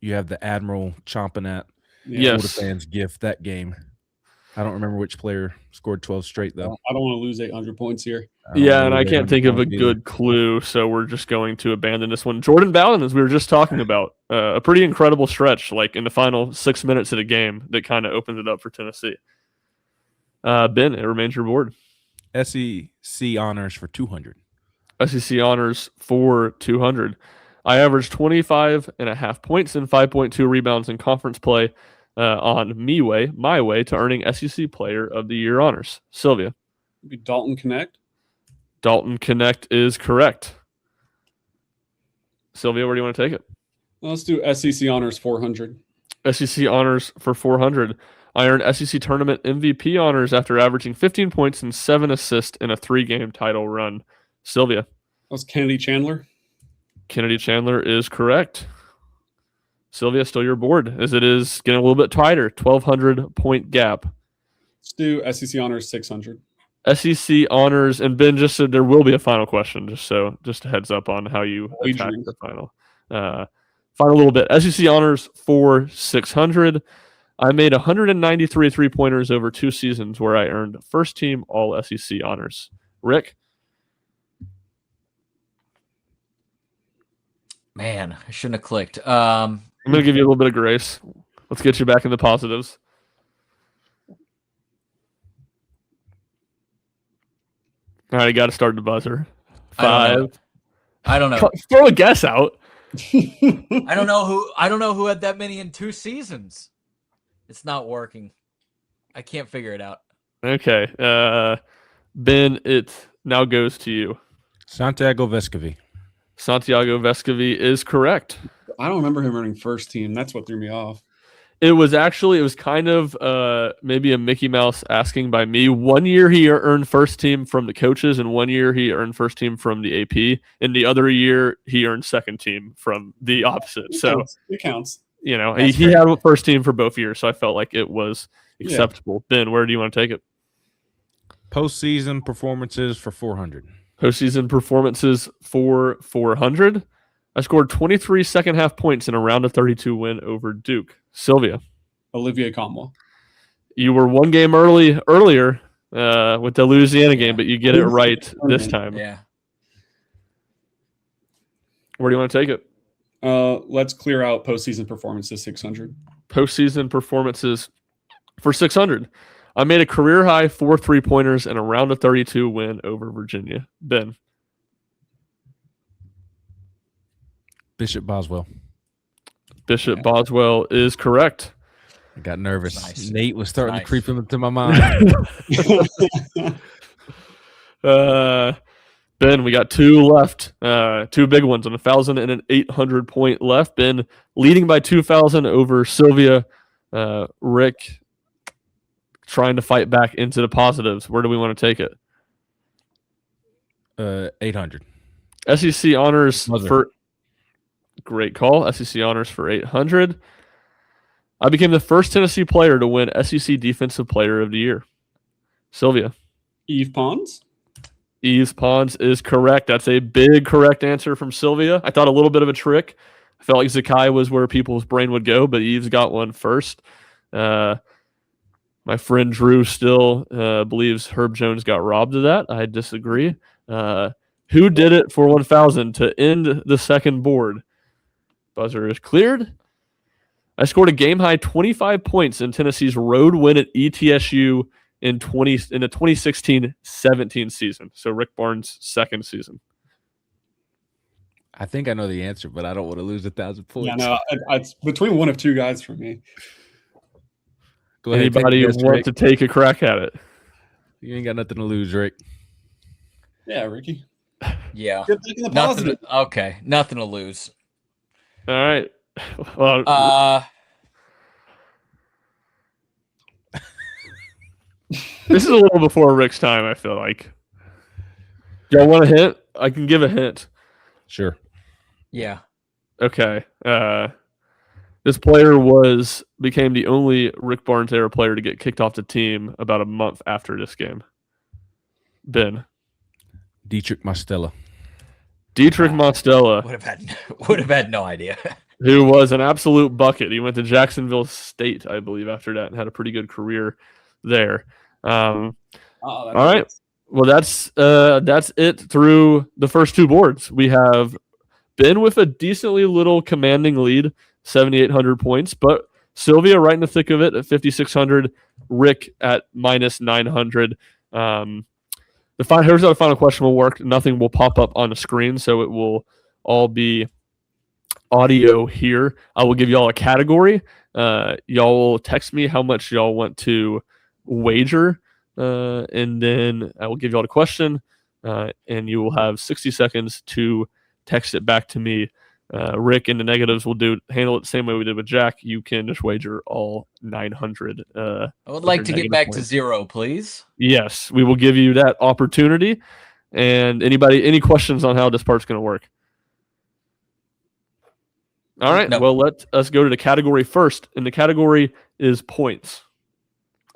you have the Admiral chomping at Yes. Florida fans gift that game. I don't remember which player scored 12 straight though. I don't want to lose 800 points here. Yeah, and I can't think of a good clue, so we're just going to abandon this one. Jordan Bowden, as we were just talking about, a pretty incredible stretch, like in the final 6 minutes of the game, that kind of opened it up for Tennessee. Ben, it remains your board. SEC honors for 200. SEC honors for 200. I averaged 25.5 points and 5.2 rebounds in conference play on my way to earning SEC Player of the Year honors. Sylvia. Maybe Dalton Connect. Dalton Connect is correct. Sylvia, where do you want to take it? Let's do SEC honors 400. SEC honors for 400. I earned SEC tournament MVP honors after averaging 15 points and 7 assists in a 3-game title run. Sylvia. That was Kennedy Chandler. Kennedy Chandler is correct. Sylvia, still your board, as it is getting a little bit tighter. 1,200 point gap. Let's do SEC honors 600. SEC honors, and Ben just said there will be a final question, just a heads up on how you attack the final. Final little bit. SEC honors for 600. I made 193 3-pointers over 2 seasons where I earned first team all SEC honors. Rick? Man, I shouldn't have clicked. I'm going to give you a little bit of grace. Let's get you back in the positives. All right, I got to start the buzzer. 5. I don't know. Throw a guess out. I don't know who had that many in 2 seasons. It's not working. I can't figure it out. Okay. Ben, it now goes to you. Santiago Vescovi. Santiago Vescovi is correct. I don't remember him earning first team. That's what threw me off. It was kind of maybe a Mickey Mouse asking by me. 1 year he earned first team from the coaches, and 1 year he earned first team from the AP. And the other year he earned second team from the opposite. It counts. You know, he had first team for both years, so I felt like it was acceptable. Yeah. Ben, where do you want to take it? Postseason performances for 400. Postseason performances for 400. I scored 23 second-half points in a round of 32 win over Duke. Sylvia. Olivier Cromwell. You were 1 game earlier with the Louisiana game, but you get it right this time. Yeah. Where do you want to take it? Let's clear out postseason performances 600. Postseason performances for 600. I made a career-high 4 3-pointers in a round of 32 win over Virginia. Ben. Bishop Boswell. Bishop Boswell is correct. I got nervous. Nice. Nate was starting to creep into my mind. Ben, we got 2 left. 2 big ones, 1,000 and an 800 point left. Ben leading by 2,000 over Sylvia. Rick trying to fight back into the positives. Where do we want to take it? 800. SEC honors for great call. SEC honors for 800. I became the first Tennessee player to win SEC Defensive Player of the Year. Sylvia. Yves Pons. Yves Pons is correct. That's a big correct answer from Sylvia. I thought a little bit of a trick. I felt like Zakai was where people's brain would go, but Yves got one first. My friend Drew still believes Herb Jones got robbed of that. I disagree. Who did it for 1,000 to end the second board? Buzzer is cleared. I scored a game-high 25 points in Tennessee's road win at ETSU in the 2016-17 season. So Rick Barnes' second season. I think I know the answer, but I don't want to lose 1,000 points. Yeah, no, it's between one of 2 guys for me. Go ahead. Anybody want to take a crack at it? You ain't got nothing to lose, Rick. Yeah, Ricky. Yeah. Get back in the positive. Nothing to lose. All right. Well, this is a little before Rick's time, I feel like. Y'all want a hint? I can give a hint. Sure. Yeah. Okay. This player became the only Rick Barnes era player to get kicked off the team about a month after this game. Ben. Dietrich Mastella. Dietrich Mastella, Would have had no idea. who was an absolute bucket. He went to Jacksonville State, I believe, after that, and had a pretty good career there. All right. Well, that's it through the first two boards. We have Ben with a decently little commanding lead, 7,800 points, but Sylvia right in the thick of it at 5,600. Rick at minus 900. Here's how the final question will work. Nothing will pop up on the screen, so it will all be audio here. I will give y'all a category. Y'all will text me how much y'all want to wager, and then I will give y'all the question, and you will have 60 seconds to text it back to me. Rick in the negatives will handle it the same way we did with Jack. You can just wager all 900. I would like to get back to 0, please. Yes, we will give you that opportunity. And any questions on how this part's going to work? All right. No. Well, let us go to the category first, and the category is points.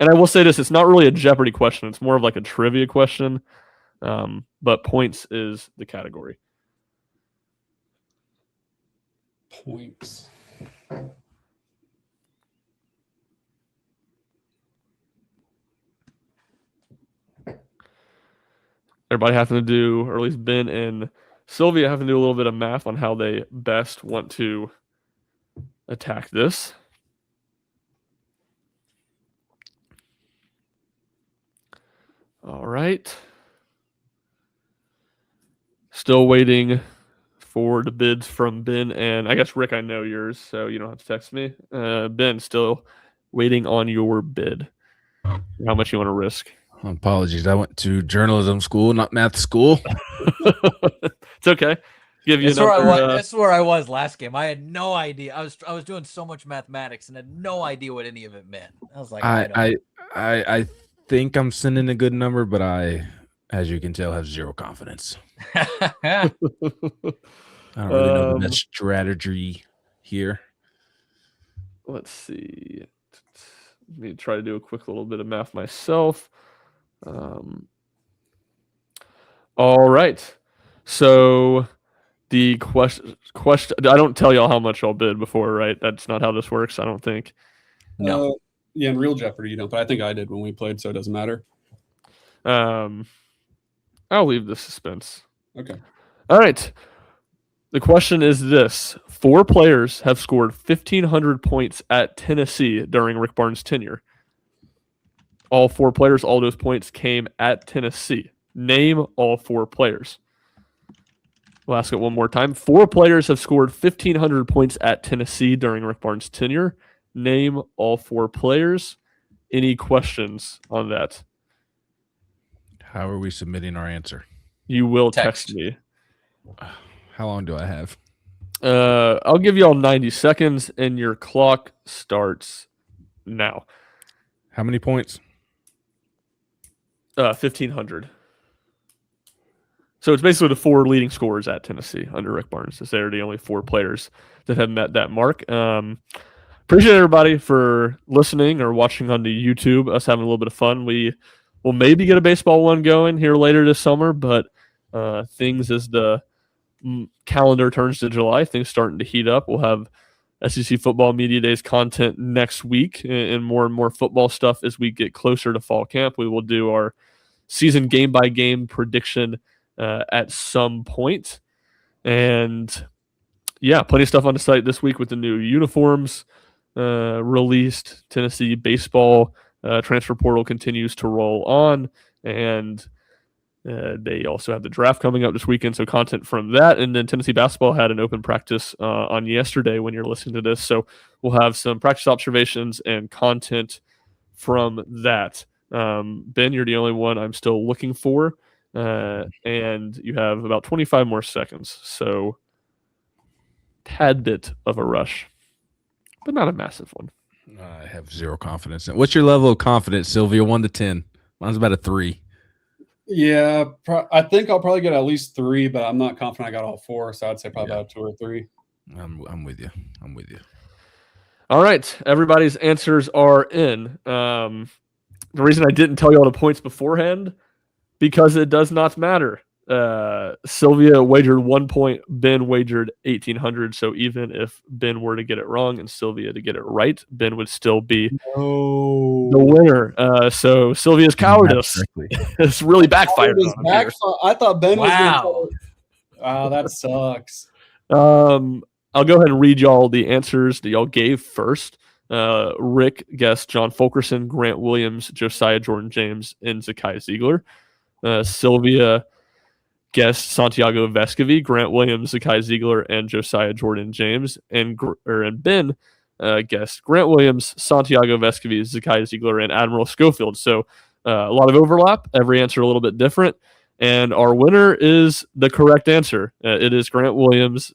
And I will say this: it's not really a Jeopardy question; it's more of like a trivia question. But points is the category. Points. Everybody having to do, or at least Ben and Sylvia having to do a little bit of math on how they best want to attack this. All right. Still waiting for the bids from Ben, and I guess Rick, I know yours, so you don't have to text me. Ben, still waiting on your bid. How much you want to risk? Apologies. I went to journalism school, not math school. It's okay. That's where I was last game. I had no idea. I was doing so much mathematics and had no idea what any of it meant. I was like, I think I'm sending a good number, but I, as you can tell, have zero confidence. I don't really know the best strategy here. Let's see. Let me try to do a quick little bit of math myself. All right. So the question, I don't tell y'all how much y'all bid before, right? That's not how this works, I don't think. No. Yeah, in real Jeopardy you don't, but I think I did when we played, so it doesn't matter. I'll leave the suspense. Okay. All right. The question is this. 4 players have scored 1,500 points at Tennessee during Rick Barnes' tenure. All 4 players, all those points came at Tennessee. Name all 4 players. We'll ask it one more time. 4 players have scored 1,500 points at Tennessee during Rick Barnes' tenure. Name all 4 players. Any questions on that? How are we submitting our answer? You will text me. How long do I have? I'll give you all 90 seconds, and your clock starts now. How many points? 1,500. So it's basically the 4 leading scorers at Tennessee under Rick Barnes. They're the only 4 players that have met that mark. Appreciate everybody for listening or watching on the YouTube, us having a little bit of fun. We will maybe get a baseball one going here later this summer, but things as the calendar turns to July, things starting to heat up. We'll have SEC Football Media Days content next week and more football stuff as we get closer to fall camp. We will do our season game-by-game prediction at some point. And, yeah, plenty of stuff on the site this week with the new uniforms released. Tennessee baseball transfer portal continues to roll on, and they also have the draft coming up this weekend, so content from that. And then Tennessee basketball had an open practice on yesterday when you're listening to this, so we'll have some practice observations and content from that. Ben, you're the only one I'm still looking for, and you have about 25 more seconds, so tad bit of a rush, but not a massive one. I have zero confidence. What's your level of confidence, Sylvia? 1 to 10. Mine's about a 3. Yeah, I think I'll probably get at least 3, but I'm not confident I got all 4, so I'd say probably about 2 or 3. I'm with you. All right, everybody's answers are in. The reason I didn't tell you all the points beforehand, because it does not matter. Sylvia wagered 1 point. Ben wagered 1,800. So even if Ben were to get it wrong and Sylvia to get it right, Ben would still be the winner. So Sylvia's cowardice has really backfired on him here. I thought Ben was Wow. going to. Wow, that sucks. I'll go ahead and read y'all the answers that y'all gave first. Rick guessed John Fulkerson, Grant Williams, Josiah Jordan James, and Zakai Ziegler. Sylvia guessed Santiago Vescovi, Grant Williams, Zakai Ziegler, and Josiah Jordan James. And Ben guessed Grant Williams, Santiago Vescovi, Zakai Ziegler, and Admiral Schofield. So a lot of overlap. Every answer a little bit different. And our winner is the correct answer. It is Grant Williams,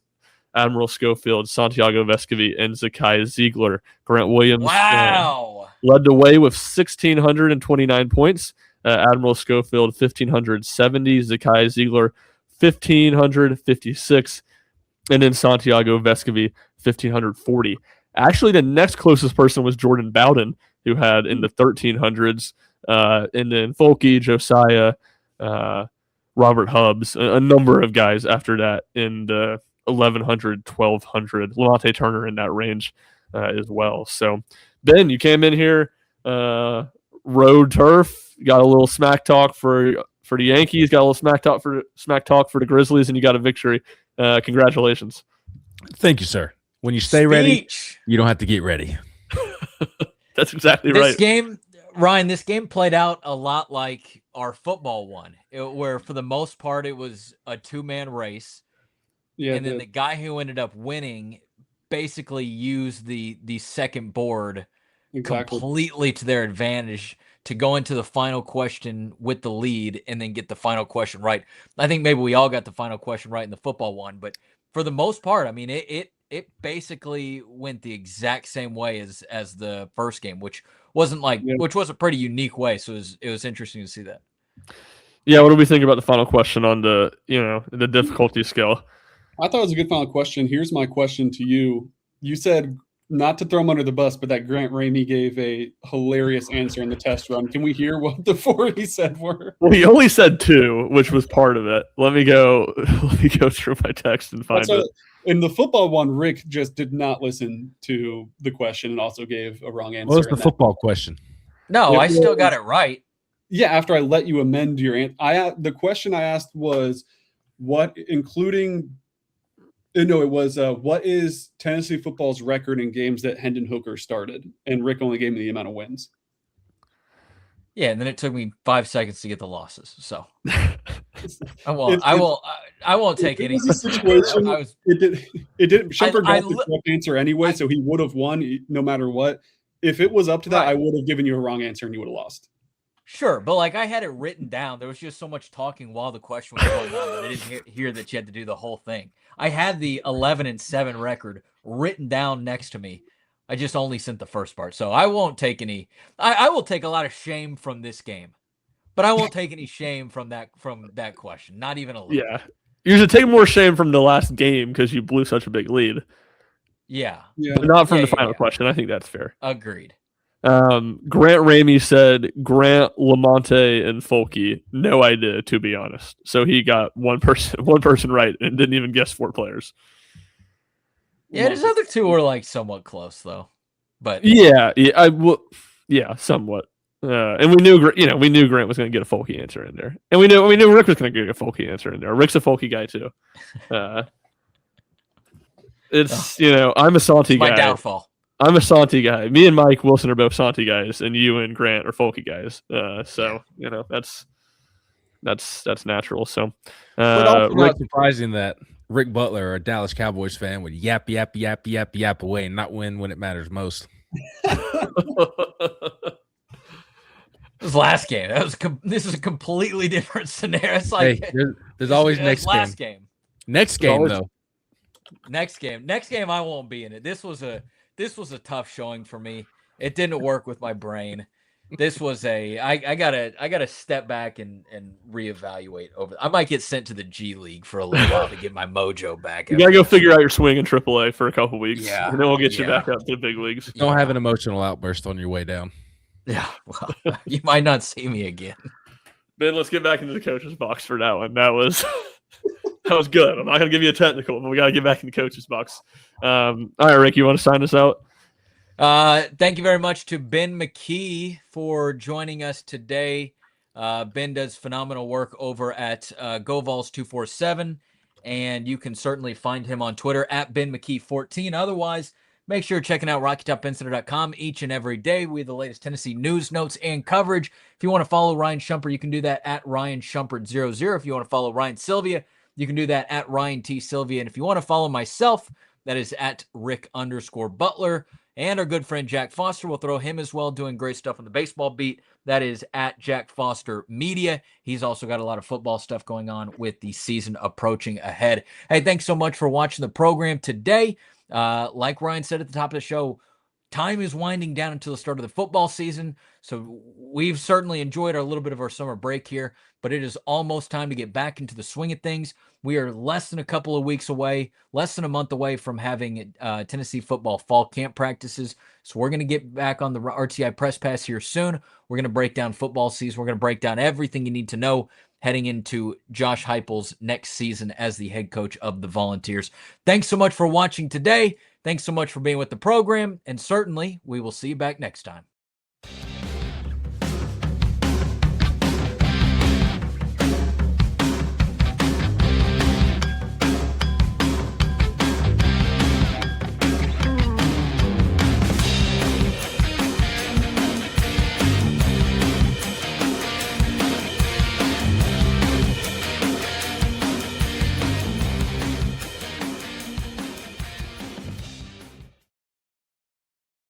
Admiral Schofield, Santiago Vescovi, and Zakai Ziegler. Grant Williams led the way with 1,629 points. Admiral Schofield, 1,570. Zakai Ziegler, 1,556. And then Santiago Vescovi, 1,540. Actually, the next closest person was Jordan Bowden, who had in the 1,300s. And then Folke, Josiah, Robert Hubbs, a number of guys after that in the 1,100, 1,200. Lamonte Turner in that range as well. So, Ben, you came in here, road turf, got a little smack talk for the Yankees, got a little smack talk for the Grizzlies, and you got a victory. Congratulations. Thank you, sir. When you stay ready, you don't have to get ready. That's exactly right. This game, Ryan, this game played out a lot like our football one, where for the most part it was a two-man race. Yeah, and then the guy who ended up winning basically used the second board completely to their advantage to go into the final question with the lead and then get the final question right. I think maybe we all got the final question right in the football one, but for the most part, I mean, it basically went the exact same way as the first game, which wasn't which was a pretty unique way. So it was interesting to see that. Yeah, what do we think about the final question on the difficulty scale? I thought it was a good final question. Here's my question to you. You said not to throw him under the bus, but that Grant Ramey gave a hilarious answer in the test run. Can we hear what the 4 he said were? Well, he only said 2, which was part of it. Let me go through my text and find it. In the football one, Rick just did not listen to the question and also gave a wrong answer. What was the football question? No, I still got it right. Yeah, after I let you amend your answer. The question I asked was what is Tennessee football's record in games that Hendon Hooker started? And Rick only gave me the amount of wins. Yeah, and then it took me 5 seconds to get the losses. So I won't take any situation. It didn't. Schumpert got the correct answer anyway, so he would have won no matter what. If it was up to that, I would have given you a wrong answer and you would have lost. Sure, but I had it written down. There was just so much talking while the question was going on that I didn't hear that you had to do the whole thing. I had the 11-7 record written down next to me. I just only sent the first part, so I won't take any. I will take a lot of shame from this game, but I won't take any shame from that question. Not even a little. Yeah, you should take more shame from the last game because you blew such a big lead. Yeah. But not from the final question. I think that's fair. Agreed. Grant Ramey said Grant, Lamonte, and Folke. No idea, to be honest. So he got one person right and didn't even guess 4 players. Yeah, his other 2 were somewhat close though. But somewhat. And we knew Grant was going to get a Folke answer in there, and we knew Rick was going to get a Folke answer in there. Rick's a Folke guy too. I'm a Santi guy. My downfall. I'm a Santi guy. Me and Mike Wilson are both Santi guys, and you and Grant are Folke guys. That's natural. So, Rick, surprising that Rick Butler, a Dallas Cowboys fan, would yap away and not win when it matters most. This last game. This is a completely different scenario. It's like there's always next game. Next game though. Next game I won't be in it. This was a tough showing for me. It didn't work with my brain. This was I gotta step back and reevaluate over. I might get sent to the G League for a little while to get my mojo back. You gotta go figure out your swing in AAA for a couple weeks. Yeah, and then we'll get you back up to the big leagues. Don't have an emotional outburst on your way down. Yeah, well, you might not see me again. Ben, let's get back into the coach's box for that one. That was that was good. I'm not gonna give you a technical, but we gotta get back in the coach's box. All right, Rick, you want to sign us out? Thank you very much to Ben McKee for joining us today. Ben does phenomenal work over at Go Vols 247, and you can certainly find him on Twitter at Ben McKee14. Otherwise, make sure you're checking out RockyTopInsider.com each and every day. We have the latest Tennessee news, notes, and coverage. If you want to follow Ryan Schumpert, you can do that at Ryan Schumpert00. If you want to follow Ryan Sylvia, you can do that at Ryan T. Sylvia. And if you want to follow myself, that is at Rick_Butler. And our good friend Jack Foster, we'll throw him as well, doing great stuff on the baseball beat. That is at Jack Foster Media. He's also got a lot of football stuff going on with the season approaching ahead. Hey, thanks so much for watching the program today. Like Ryan said at the top of the show, time is winding down until the start of the football season. So we've certainly enjoyed a little bit of our summer break here, but it is almost time to get back into the swing of things. We are less than a couple of weeks away, less than a month away from having Tennessee football fall camp practices. So we're going to get back on the RTI Press Pass here soon. We're going to break down football season. We're going to break down everything you need to know heading into Josh Heupel's next season as the head coach of the Volunteers. Thanks so much for watching today. Thanks so much for being with the program. And certainly we will see you back next time.